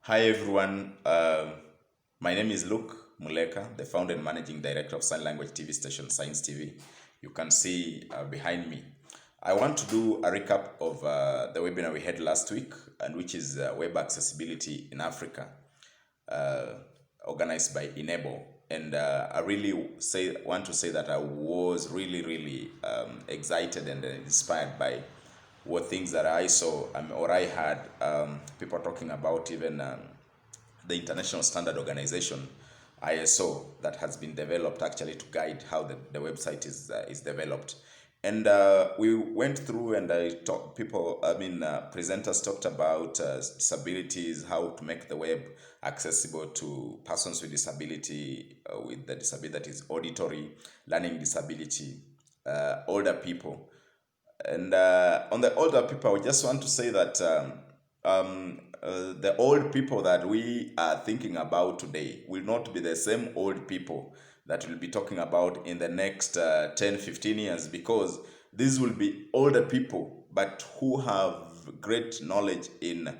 Hi everyone, my name is Luke Muleka, the founder and managing director of sign language TV station Science TV. You can see behind me. I want to do a recap of the webinar we had last week, and which is web accessibility in Africa, uh, organized by Enable. And I really want to say that I was really excited and inspired by what things that I saw or I heard people talking about, even the International Standard Organization, ISO, that has been developed actually to guide how the website is developed. And we went through, and I talked presenters talked about disabilities, how to make the web accessible to persons with disability, with the disability that is auditory, learning disability, older people. And on the older people, I just want to say that the old people that we are thinking about today will not be the same old people that we'll be talking about in the next 10, 15 years, because these will be older people, but who have great knowledge in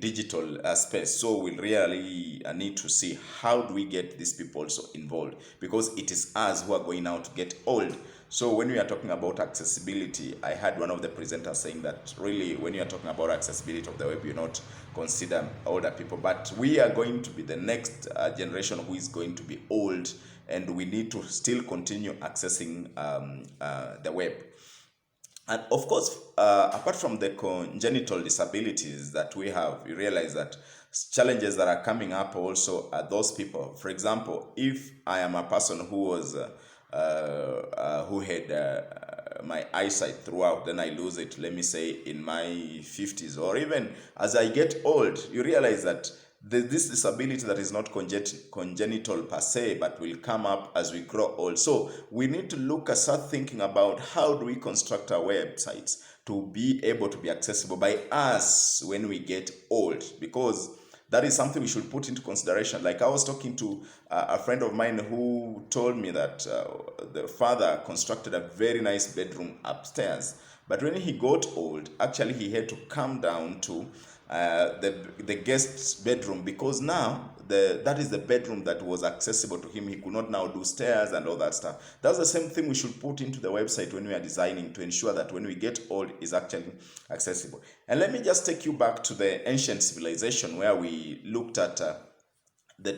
digital space. So we really need to see how do we get these people also involved, because it is us who are going now to get old. So when we are talking about accessibility, I had one of the presenters saying that really when you are talking about accessibility of the web, you not consider older people, but we are going to be the next generation who is going to be old, and we need to still continue accessing the web. And of course, apart from the congenital disabilities that we have, you realize that challenges that are coming up also are those people. For example, if I am a person who had my eyesight throughout, then I lose it, let me say in my 50s, or even as I get old, you realize that this disability that is not congenital per se, but will come up as we grow old. So we need to start thinking about how do we construct our websites to be able to be accessible by us when we get old, because that is something we should put into consideration. Like I was talking to a friend of mine who told me that the father constructed a very nice bedroom upstairs, but when he got old, actually he had to come down to the guest's bedroom, because now that is the bedroom that was accessible to him. He could not now do stairs and all that stuff. That's the same thing we should put into the website when we are designing, to ensure that when we get old is actually accessible. And let me just take you back to the ancient civilization, where we looked at the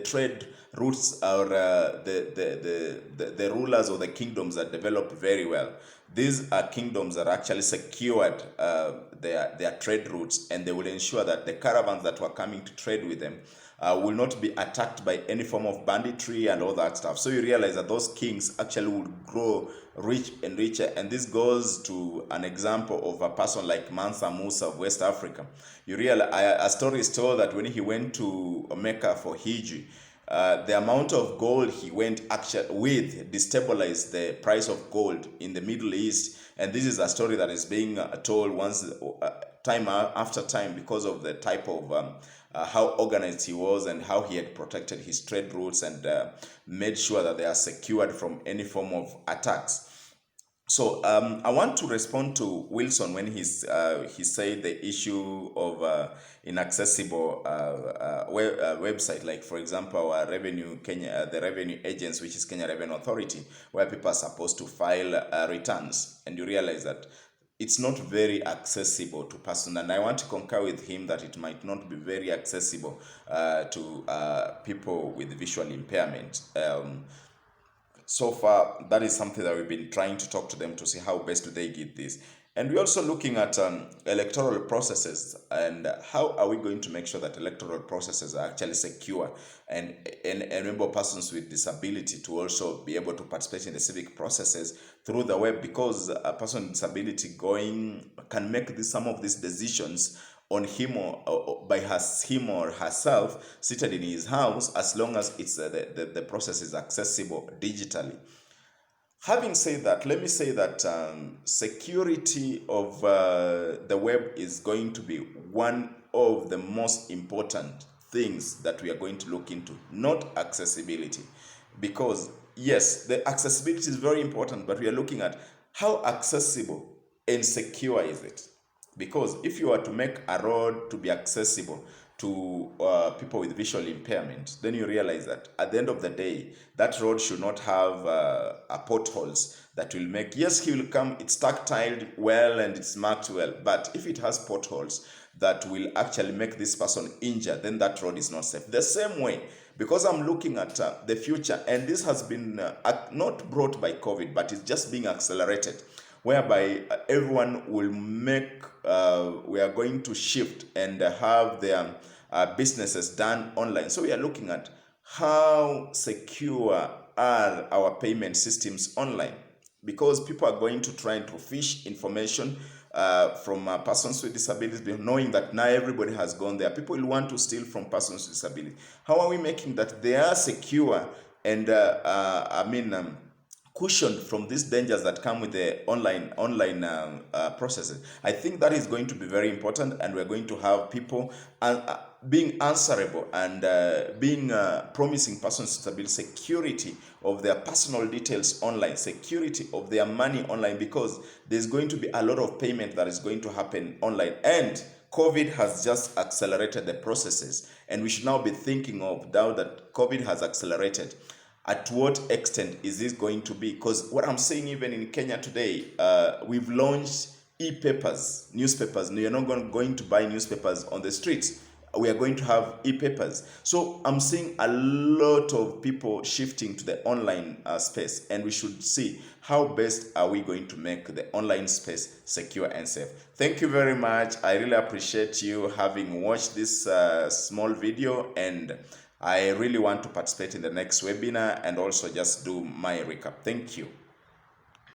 trade routes, or the rulers or the kingdoms that developed very well. These are kingdoms that actually secured their trade routes, and they will ensure that the caravans that were coming to trade with them will not be attacked by any form of banditry and all that stuff. So you realize that those kings actually would grow rich and richer. And this goes to an example of a person like Mansa Musa of West Africa. You realize a story is told that when he went to Mecca for Hajj, the amount of gold he went actually with destabilized the price of gold in the Middle East. And this is a story that is being told time after time, because of the type of how organized he was, and how he had protected his trade routes, and made sure that they are secured from any form of attacks. So I want to respond to Wilson when he said the issue of inaccessible website, like for example our the revenue agents, which is Kenya Revenue Authority, where people are supposed to file returns, and you realize that it's not very accessible to person. And I want to concur with him that it might not be very accessible to people with visual impairment. So far, that is something that we've been trying to talk to them to see how best do they get this. And we're also looking at electoral processes, and how are we going to make sure that electoral processes are actually secure, and enable persons with disability to also be able to participate in the civic processes through the web, because a person with disability can make some of these decisions on him or by him or herself, seated in his house, as long as it's the process is accessible digitally. Having said that, let me say that security of the web is going to be one of the most important things that we are going to look into, not accessibility. Because yes, the accessibility is very important, but we are looking at how accessible and secure is it. Because if you are to make a road to be accessible to people with visual impairment, then you realize that at the end of the day, that road should not have potholes that will make, yes, he will come, it's tactile well and it's marked well, but if it has potholes that will actually make this person injured, then that road is not safe. The same way, because I'm looking at the future, and this has been not brought by COVID, but it's just being accelerated, whereby everyone will make, we are going to shift and have their businesses done online. So we are looking at how secure are our payment systems online, because people are going to try to fish information from persons with disabilities, knowing that now everybody has gone there. People will want to steal from persons with disability. How are we making that they are secure and cushioned from these dangers that come with the online processes? I think that is going to be very important, and we're going to have people being answerable and being promising persons stability, security of their personal details online, security of their money online, because there's going to be a lot of payment that is going to happen online, and COVID has just accelerated the processes, and we should now be thinking of, now that COVID has accelerated, at what extent is this going to be? Because what I'm saying, even in Kenya today, we've launched e-papers, newspapers. You're not going to buy newspapers on the streets. We are going to have e-papers. So I'm seeing a lot of people shifting to the online space, and we should see how best are we going to make the online space secure and safe. Thank you very much. I really appreciate you having watched this small video, and I really want to participate in the next webinar and also just do my recap. Thank you.